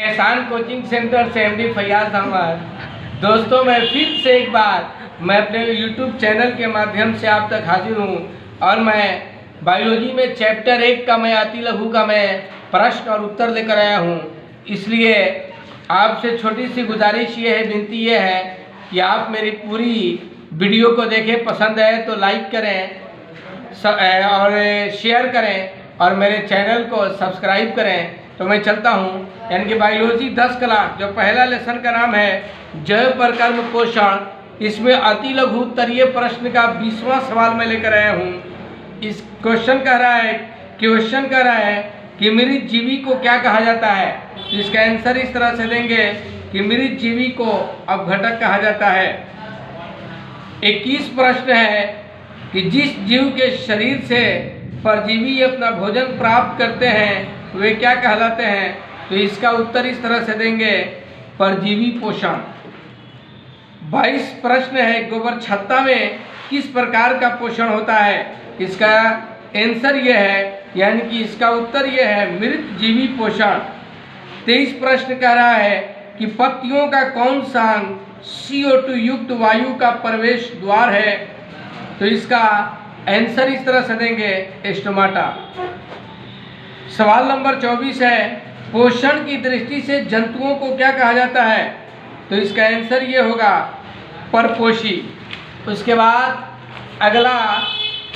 एहसान coaching centre से MD Faiyaz Ahmad. दोस्तों, मैं फिर से एक बार मैं अपने यूट्यूब चैनल के माध्यम से आप तक हाजिर हूँ और मैं बायोलॉजी में चैप्टर 1 का मैं अति लघु का मैं प्रश्न और उत्तर लेकर आया हूँ। इसलिए आपसे छोटी सी गुजारिश ये है, विनती ये है कि आप मेरी पूरी वीडियो को देखें, पसंद है तो लाइक करें और शेयर करें और मेरे चैनल को सब्सक्राइब करें। तो मैं चलता हूँ, यानी कि बायोलॉजी 10 क्लास जो पहला लेसन का नाम है जैव परकर्म पोषण, इसमें अति लघु उत्तरीय प्रश्न का 20वां सवाल मैं लेकर आया हूँ। इस क्वेश्चन कह रहा है कि मृत जीवी को क्या कहा जाता है। तो इसका आंसर इस तरह से देंगे कि मृत जीवी को अपघटक कहा जाता है। 21 प्रश्न है कि जिस जीव के शरीर से परजीवी अपना भोजन प्राप्त करते हैं वे क्या कहलाते हैं। तो इसका उत्तर इस तरह से देंगे, परजीवी पोषण। 22 प्रश्न है, गोबर छत्ता में किस प्रकार का पोषण होता है। इसका आंसर यह है, यानी कि इसका उत्तर यह है, मृत जीवी पोषण। 23 प्रश्न कह रहा है कि पत्तियों का कौन सा अंग CO2 युक्त वायु का प्रवेश द्वार है। तो इसका आंसर इस तरह से देंगे, स्टोमाटा। सवाल नंबर 24 है, पोषण की दृष्टि से जंतुओं को क्या कहा जाता है। तो इसका आंसर ये होगा, परपोषी। उसके बाद अगला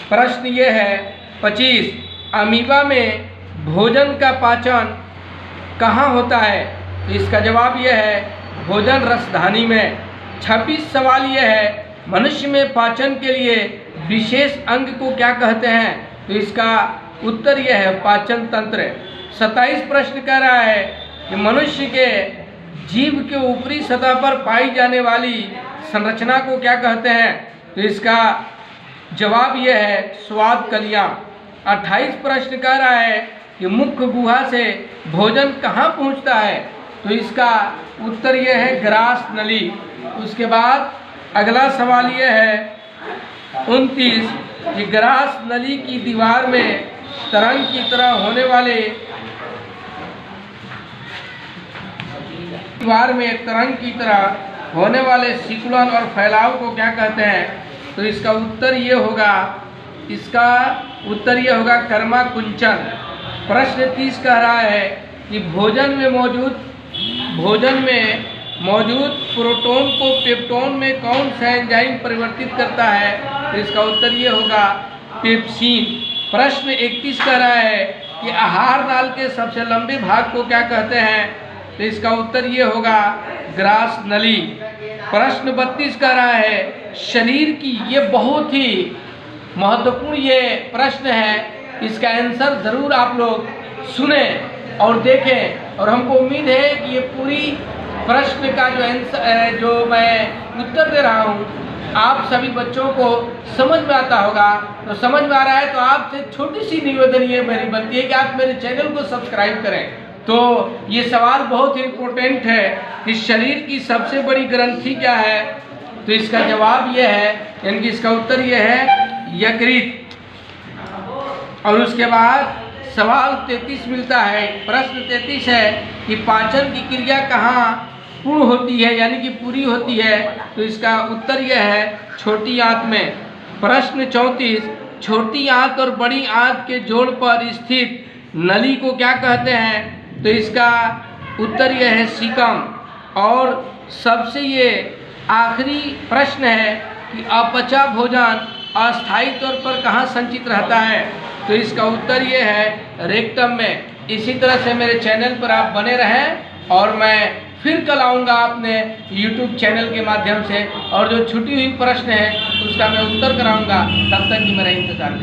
प्रश्न ये है 25, अमीबा में भोजन का पाचन कहाँ होता है। तो इसका जवाब यह है, भोजन रसधानी में। 26 सवाल यह है, मनुष्य में पाचन के लिए विशेष अंग को क्या कहते हैं। तो इसका उत्तर यह है, पाचन तंत्र। 27 प्रश्न कह रहा है कि मनुष्य के जीभ के ऊपरी सतह पर पाई जाने वाली संरचना को क्या कहते हैं। तो इसका जवाब यह है, स्वाद कलियां। 28 प्रश्न कह रहा है कि मुख्य गुहा से भोजन कहाँ पहुँचता है। तो इसका उत्तर यह है, ग्रास नली। उसके बाद अगला सवाल यह है 29, कि ग्रास नली की दीवार में तरंग की तरह होने वाले सिकुड़न और फैलाव को क्या कहते हैं। तो इसका उत्तर ये होगा, कर्माकुंचन। प्रश्न 30 कह रहा है कि भोजन में मौजूद प्रोटॉन को पेप्टोन में कौन सा एंजाइम परिवर्तित करता है। तो इसका उत्तर ये होगा, पेप्सिन। प्रश्न 31 कह रहा है कि आहार नाल के सबसे लंबे भाग को क्या कहते हैं। तो इसका उत्तर ये होगा, ग्रास नली। प्रश्न 32 कह रहा है, शरीर की, ये बहुत ही महत्वपूर्ण ये प्रश्न है, इसका आंसर ज़रूर आप लोग सुने और देखें। और हमको उम्मीद है कि ये पूरी प्रश्न का जो मैं उत्तर दे रहा हूँ आप सभी बच्चों को समझ में आता होगा। तो समझ में आ रहा है तो आपसे छोटी सी निवेदन ये मेरी बनती है कि आप मेरे चैनल को सब्सक्राइब करें। तो ये सवाल बहुत इम्पोर्टेंट है कि शरीर की सबसे बड़ी ग्रंथि क्या है। तो इसका जवाब ये है, यानी कि इसका उत्तर ये है, यकृत। और उसके बाद सवाल 33 मिलता है। प्रश्न 33 है कि पाचन की क्रिया कहाँ पूर्ण होती है, यानी कि पूरी होती है। तो इसका उत्तर यह है, छोटी आंत में। प्रश्न 34, छोटी आंत और बड़ी आंत के जोड़ पर स्थित नली को क्या कहते हैं। तो इसका उत्तर यह है, सीकम। और सबसे ये आखिरी प्रश्न है कि अपचा भोजन अस्थायी तौर पर कहाँ संचित रहता है। तो इसका उत्तर ये है, रेक्टम में। इसी तरह से मेरे चैनल पर आप बने रहें और मैं फिर कल आऊँगा अपने YouTube चैनल के माध्यम से, और जो छूटी हुई प्रश्न है उसका मैं उत्तर कराऊँगा। तब तक की मेरा इंतज़ार करें।